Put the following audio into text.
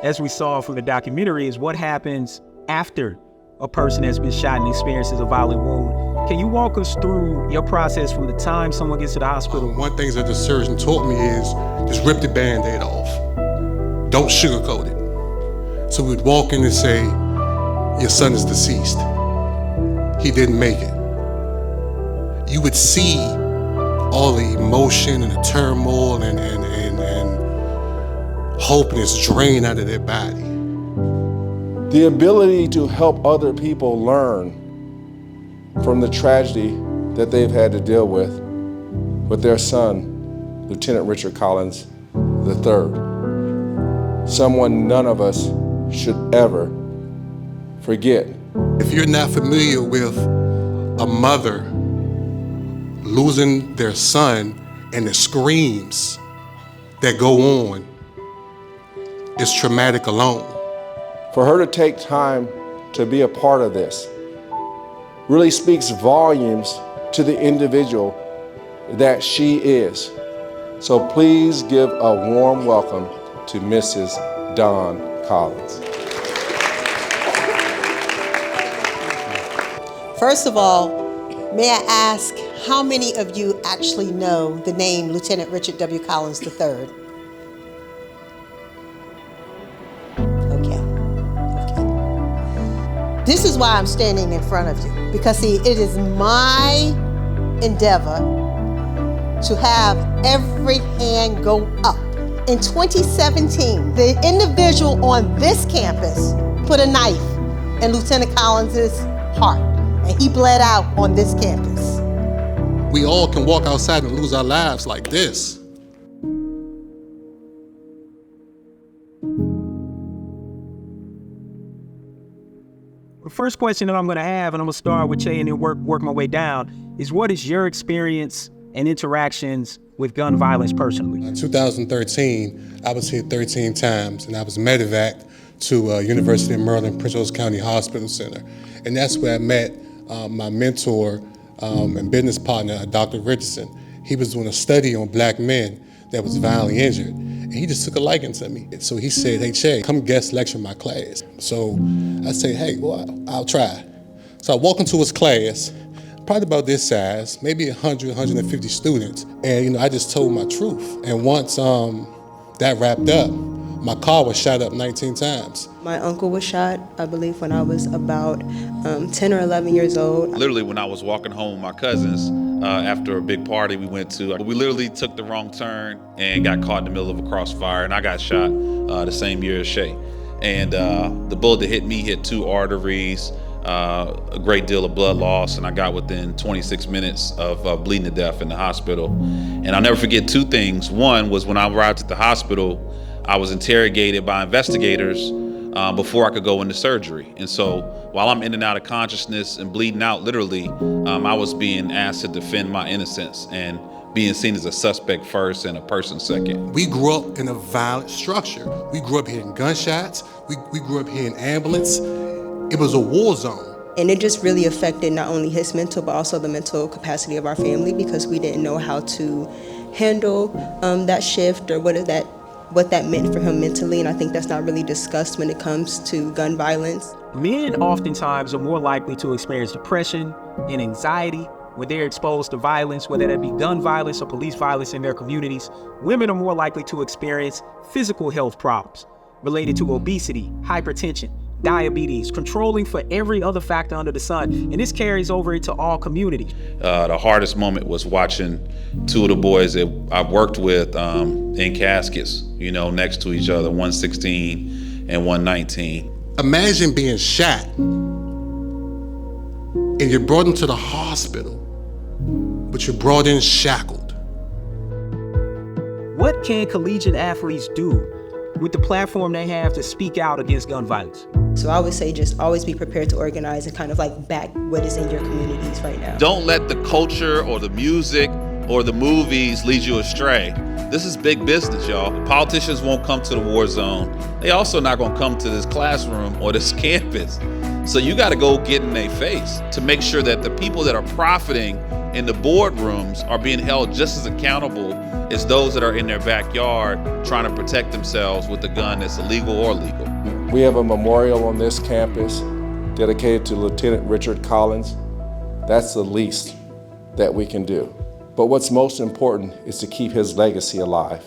as we saw from the documentary, is what happens after a person has been shot and experiences a violent wound. Can you walk us through your process from the time someone gets to the hospital? One thing that the surgeon taught me is just rip the Band-Aid off. Don't sugarcoat it. So we'd walk in and say, your son is deceased. He didn't make it. You would see all the emotion and the turmoil and hopelessness drain out of their body. The ability to help other people learn from the tragedy that they've had to deal with their son, Lieutenant Richard Collins III. Someone none of us should ever forget. If you're not familiar with a mother losing their son and the screams that go on, it's traumatic alone. For her to take time to be a part of this really speaks volumes to the individual that she is. So please give a warm welcome to Mrs. Dawn Collins. First of all, may I ask how many of you actually know the name Lieutenant Richard W. Collins III? This is why I'm standing in front of you, because see, it is my endeavor to have every hand go up. In 2017, the individual on this campus put a knife in Lieutenant Collins's heart, and he bled out on this campus. We all can walk outside and lose our lives like this. The first question that I'm going to have, and I'm going to start with Che and then work my way down, is what is your experience and interactions with gun violence personally? In 2013, I was hit 13 times, and I was medevaced to University of Maryland, Prince George's County Hospital Center. And that's where I met my mentor and business partner, Dr. Richardson. He was doing a study on black men that was violently injured. And he just took a liking to me. So he said, hey, Che, come guest lecture my class. So I said, hey, well, I'll try. So I walk into his class, probably about this size, maybe 100, 150 students. And I just told my truth. And once that wrapped up, my car was shot up 19 times. My uncle was shot, I believe, when I was about 10 or 11 years old. Literally, when I was walking home with my cousins after a big party we went to, we literally took the wrong turn and got caught in the middle of a crossfire, and I got shot the same year as Shay. And the bullet that hit me hit 2 arteries, a great deal of blood loss, and I got within 26 minutes of bleeding to death in the hospital. And I'll never forget 2 things. One was when I arrived at the hospital, I was interrogated by investigators before I could go into surgery. And so while I'm in and out of consciousness and bleeding out literally, I was being asked to defend my innocence and being seen as a suspect first and a person second. We grew up in a violent structure. We grew up hearing gunshots. We grew up hearing ambulance. It was a war zone. And it just really affected not only his mental, but also the mental capacity of our family, because we didn't know how to handle that shift or what that meant for him mentally, and I think that's not really discussed when it comes to gun violence. Men oftentimes are more likely to experience depression and anxiety when they're exposed to violence, whether that be gun violence or police violence in their communities. Women are more likely to experience physical health problems related to obesity, hypertension, diabetes, controlling for every other factor under the sun, and this carries over into all communities. The hardest moment was watching 2 of the boys that I've worked with in caskets, next to each other, 116 and 119. Imagine being shot and you're brought into the hospital, but you're brought in shackled. What can collegiate athletes do with the platform they have to speak out against gun violence? So I would say just always be prepared to organize and kind of back what is in your communities right now. Don't let the culture or the music or the movies lead you astray. This is big business, y'all. Politicians won't come to the war zone. They also not gonna come to this classroom or this campus. So you gotta go get in their face to make sure that the people that are profiting in the boardrooms are being held just as accountable as those that are in their backyard trying to protect themselves with a gun that's illegal or legal. We have a memorial on this campus dedicated to Lieutenant Richard Collins. That's the least that we can do. But what's most important is to keep his legacy alive.